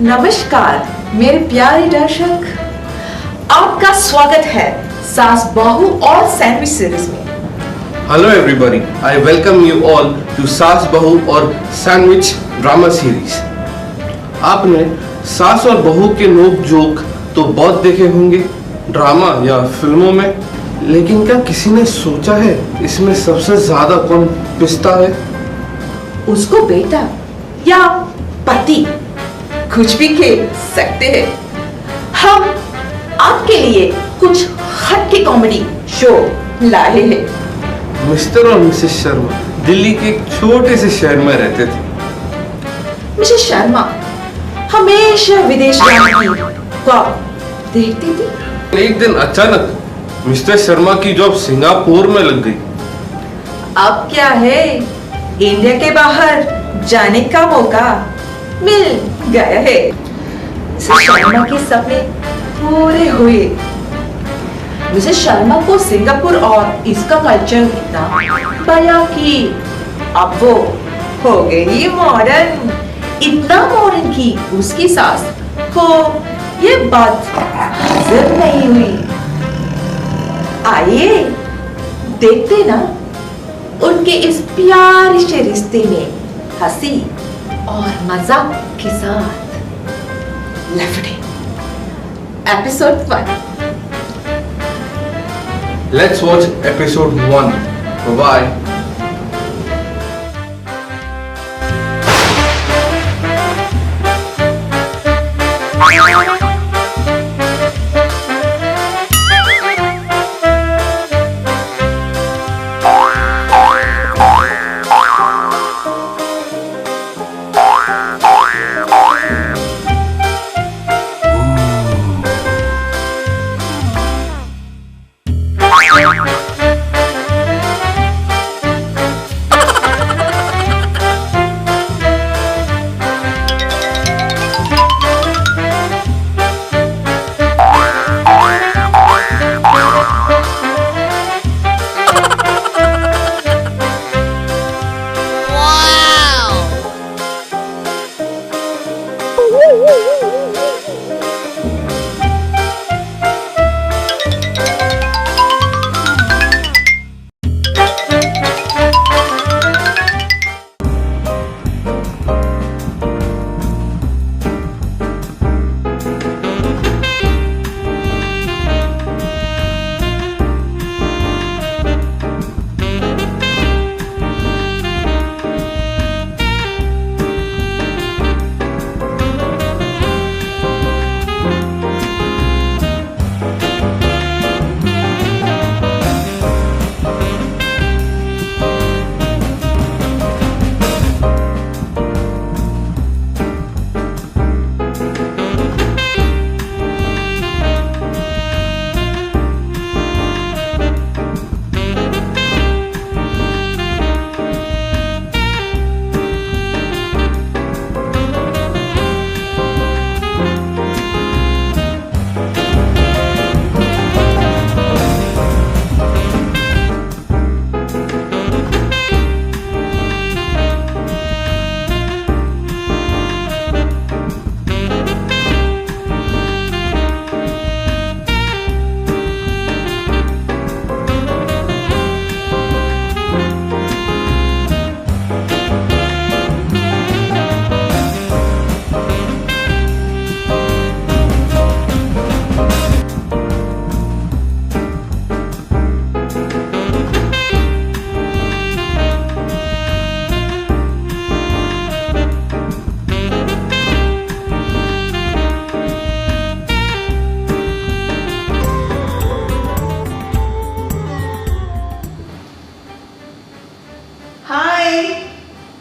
नमस्कार मेरे प्यारे दर्शक, आपका स्वागत है सास बहू और सैंडविच सीरीज में। Hello everybody, I welcome you all to सास बहू और सैंडविच ड्रामा सीरीज। आपने सास और बहू के नोक जोक तो बहुत देखे होंगे ड्रामा या फिल्मों में, लेकिन क्या किसी ने सोचा है इसमें सबसे ज्यादा कौन पिसता है? उसको बेटा या पति कुछ भी कह सकते हैं। हम आपके लिए कुछ हटके कॉमेडी शो लाए हैं। मिस्टर और मिसेस शर्मा दिल्ली के एक छोटे से शहर में रहते थे। मिसेस शर्मा हमेशा विदेश जाने की ख्वाब देखती थी। एक दिन अचानक मिस्टर शर्मा की जॉब सिंगापुर में लग गई। अब क्या है, इंडिया के बाहर जाने का मौका मिल गया है। मिसेस शर्मा के सपने पूरे हुए। मिसेस शर्मा को सिंगापुर और इसका कल्चर इतना पाया कि अब वो हो गई मॉडर्न, इतना मॉडर्न कि उसकी सास को ये बात हजम नहीं हुई। आइए देखते ना उनके इस प्यारे से रिश्ते में हंसी और मजाक के साथ लफड़े। Episode 1। Let's watch episode 1. Bye-bye.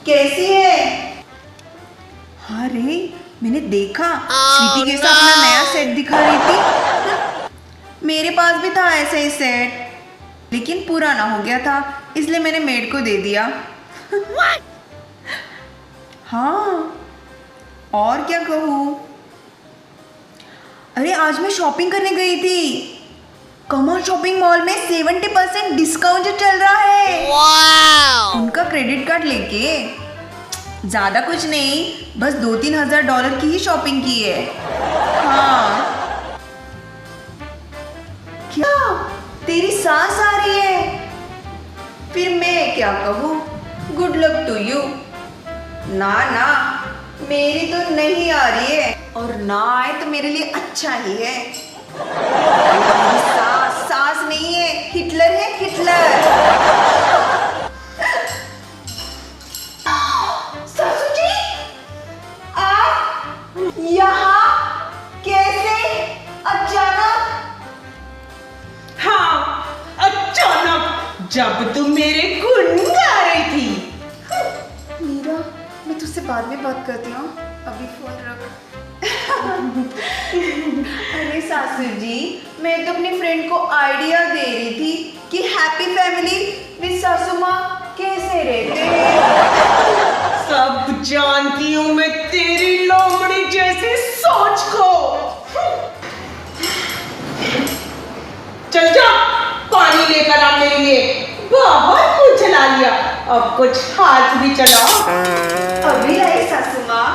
कैसी है? अरे मैंने देखा स्वीटी के साथ अपना नया सेट दिखा रही थी। मेरे पास भी था ऐसा ही सेट, लेकिन पुराना हो गया था, इसलिए मैंने मेड को दे दिया। हाँ, और क्या कहूँ। अरे आज मैं शॉपिंग करने गई थी। कमल शॉपिंग मॉल में 70% डिस्काउंट चल रहा है। उनका क्रेडिट कार्ड लेके ज्यादा कुछ नहीं, बस 2-3 हजार डॉलर की ही शॉपिंग की है। हाँ। क्या तेरी सांस आ रही है? फिर मैं क्या कहूँ? Good luck to you. ना ना, मेरी तो नहीं आ रही है, और ना आए तो मेरे लिए अच्छा ही है। सास सास नहीं है, हिटलर है, हिटलर। सासू जी, आप यहाँ कैसे अचानक? हाँ, अचानक जब तुम मेरे गुण गा रही थी। मीरा, मैं तुझसे बाद में बात करती हूँ, अभी फोन रख। अरे सासू जी, मैं तो अपनी फ्रेंड को आइडिया दे रही थी कि हैप्पी फैमिली विद सासू माँ कैसे रहते हैं। सब जानती हूँ मैं तेरी लोमड़ी जैसी सोच को। चल जा, पानी लेकर आ मेरे लिए। बहुत कुछ चला लिया, अब कुछ हाथ भी चलाओ। अभी आई सासू माँ।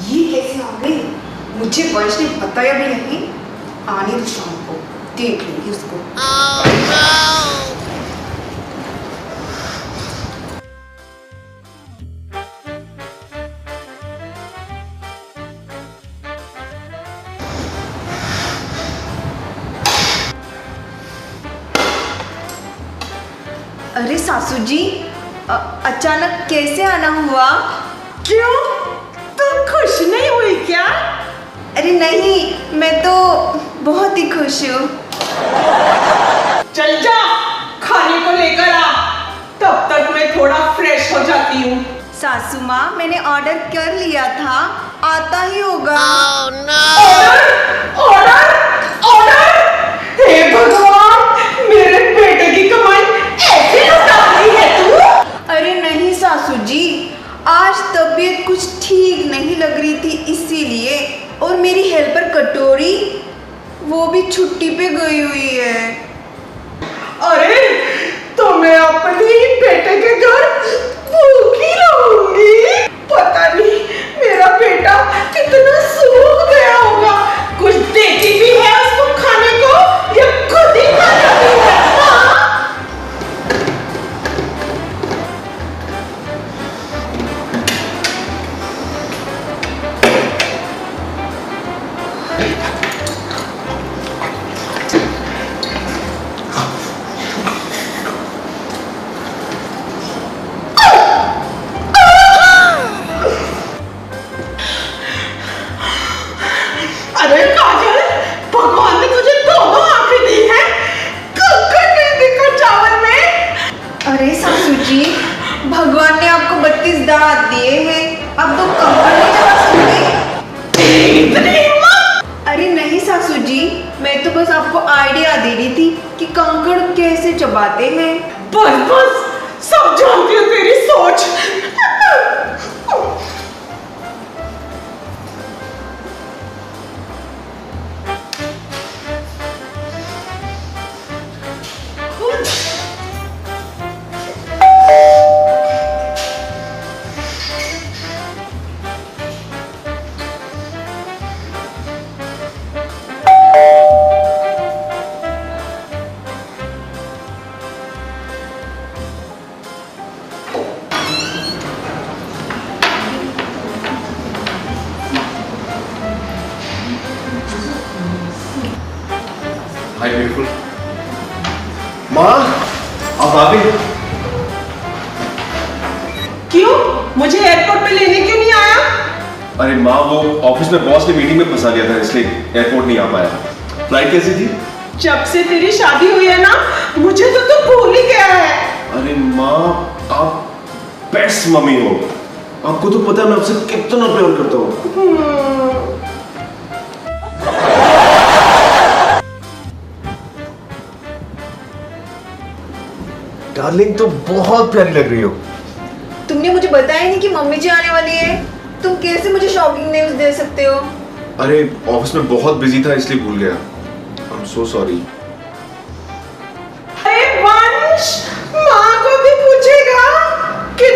ये कैसे आ गई? मुझे वंश ने बताया भी नहीं। आने दो, शाम को देख लूंगी उसको। अरे सासू जी, अचानक कैसे आना हुआ? क्यों, तुम खुश नहीं हुई क्या? अरे नहीं, मैं तो बहुत ही खुश हूँ। चल जा, खाने को लेकर आ, तब तक मैं थोड़ा फ्रेश हो जाती हूँ। सासू माँ, मैंने ऑर्डर कर लिया था, आता ही होगा। Order order order! हे भगवान, मेरे बेटे की कमाई ऐसे लुटा रही है तू? अरे नहीं सासू जी, आज तबीयत कुछ ठीक नहीं लग रही थी इसीलिए, और मेरी हेल्पर कटोरी वो भी छुट्टी पे गई हुई है। अरे तो मैं अपने ही बेटे के घर भूखी रहूंगी। पता नहीं मेरा बेटा कितना सूख गया होगा। कुछ देती भी है उसको खाने को या खुद ही खा जाती है? हाँ? अरे काजल, भगवान ने तुझे दोनों आंखें दी हैं, कंकड़ नहीं दिखा चावल में। अरे सासू जी, भगवान ने आपको 32 दांत दिए हैं, अब तो कंकड़ नहीं चबा सकते। इतनी हिम्मत! अरे नहीं सासू जी, मैं तो बस आपको आइडिया दे रही थी कि कंकड़ कैसे चबाते हैं। बस बस, सब जानती हूँ तेरी सोच। हाय ब्यूटीफुल। माँ, आप आ गई? क्यों, मुझे एयरपोर्ट पे लेने क्यों नहीं आया? अरे माँ, वो ऑफिस में बॉस ने मीटिंग में फंसा दिया था, इसलिए एयरपोर्ट नहीं आ पाया। फ्लाइट कैसी थी? जब से तेरी शादी हुई है ना, मुझे तो तू भूल ही गया है। अरे माँ, आप बेस्ट मम्मी हो। आपको तो पता है मैं आपसे कितना प्यार करता हूँ। डार्लिंग, तो बहुत प्यारी लग रही हो। तुमने मुझे बताया नहीं कि मम्मी जी आने वाली है, तुम कैसे मुझे शॉकिंग न्यूज़ दे सकते हो? अरे ऑफिस में बहुत बिजी था इसलिए भूल गया। I am so sorry. अरे वंश, माँ को भी पूछेगा कि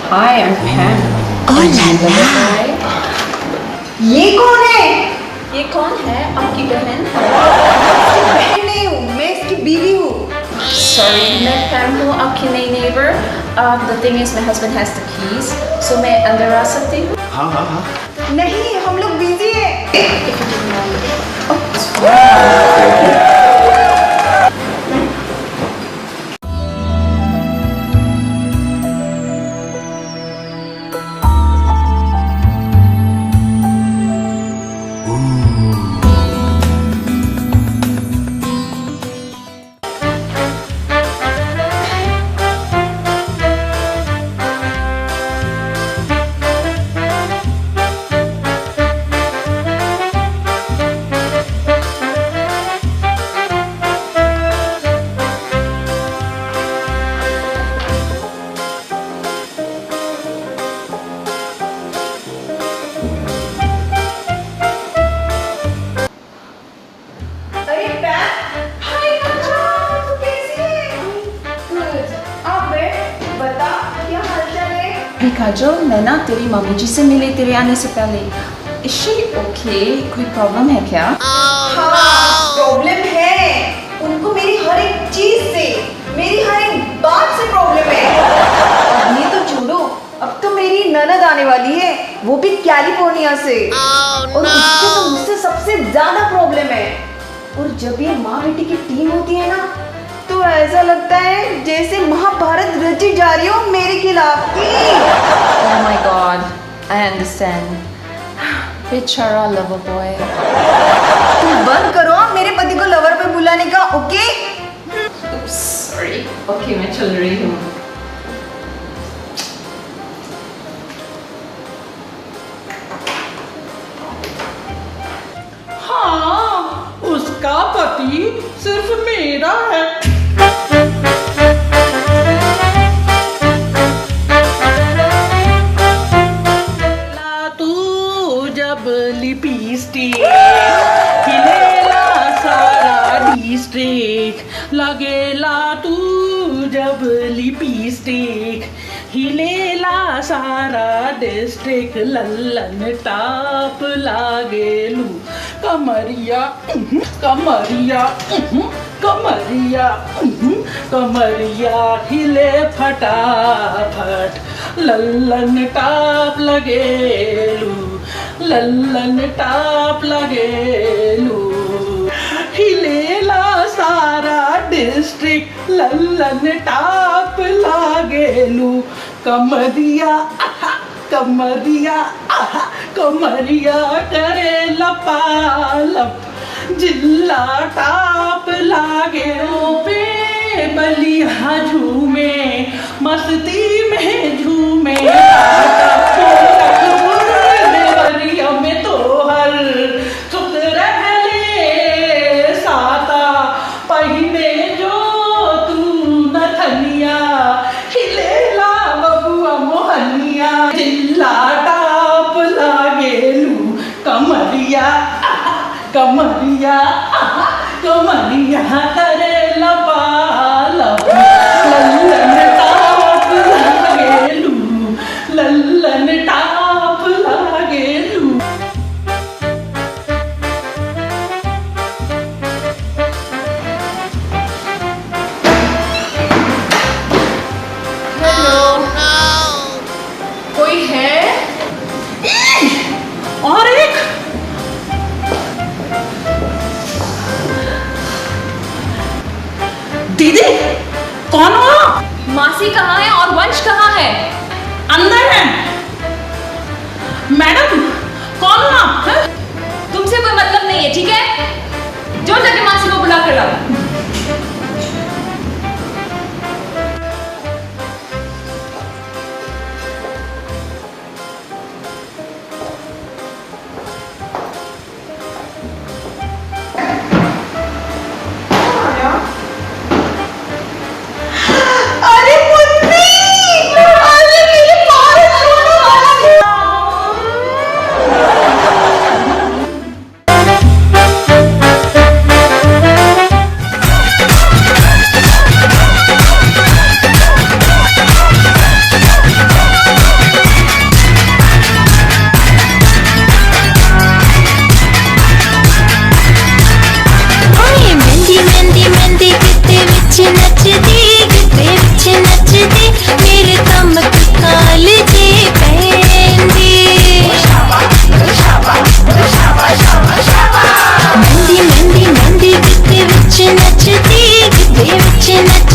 Hi, I'm Pam. ये कौन है? ये कौन है? आपकी बहन? बहन नहीं हूँ, मैं इसकी बीवी हूँ। Sorry, मैं Pam हूँ, आपकी नई neighbor. The thing is, my husband has the keys, so मैं अंदर आ सकती हूँ? हाँ हाँ हाँ। नहीं, हम लोग बिजी हैं। अरे पैम, हाय काजल, तू कैसी है? गुड। अब बता क्या हालचाल है? Hey काजल, मैं ना तेरी मम्मी जी से मिली तेरे आने से पहले. Is she okay? कोई प्रॉब्लम है क्या? हाँ, प्रॉब्लम है। उनको मेरी हर एक चीज से, मेरी हर एक बात से प्रॉब्लम है। अब ये तो छोड़ो, अब तो मेरी ननद आने वाली है, वो भी कैलिफोर्निया से। और उसको तो मुझसे सबसे ज्यादा प्रॉब्लम है। और जब ये माँ बेटी की टीम होती है ना, तो ऐसा लगता है जैसे महाभारत रची जा रही हो मेरे खिलाफ। Oh my God, I understand. बेचारा lover boy. तुम बंद करो मेरे पति को लवर पे बुलाने का, ओके? Oops, sorry. Okay, मैं चल रही हूँ. हाँ, उसका पति सिर्फ मेरा है। ला तू जब लिपस्टिक हिलेला सारा डिस्ट्रिक्ट, लगेला तू जब लिपस्टिक हिलेला सारा डिस्ट्रिक्ट, लल्लन टाप लागेलू कमरिया कमरिया कमरिया कमरिया हिले फटाफट, लल्लन टाप लगेलू लल्लन टाप लगेलू, हिलेला सारा डिस्ट्रिक्ट, लल्लन टाप लागेलू कमरिया कमरिया कमरिया करे लपालप, जिल्ला टाप लागे पे बलिया झूमे, मस्ती में झूमे देवरिया में तो हर सुत रहले साता, पहिने जो तू नथनिया, हिलेला बबुआ मोहनिया, जिल्ला टाप लागेलू कमरिया कमरिया कमरिया करे लपालप, लल्लन टाप लागेलू लल्लन टाप लागेलू। कोई है? और एक दीदी, कौन हो? मासी कहाँ है और वंश कहाँ है? अंदर है। मैडम, कौन हो आप? हैं? तुमसे कोई मतलब नहीं है, ठीक है? जो जाके मासी को बुला कर लाओ। अरे मुन्नी, अरे मेरे पास सोने वाला है। नचे नचे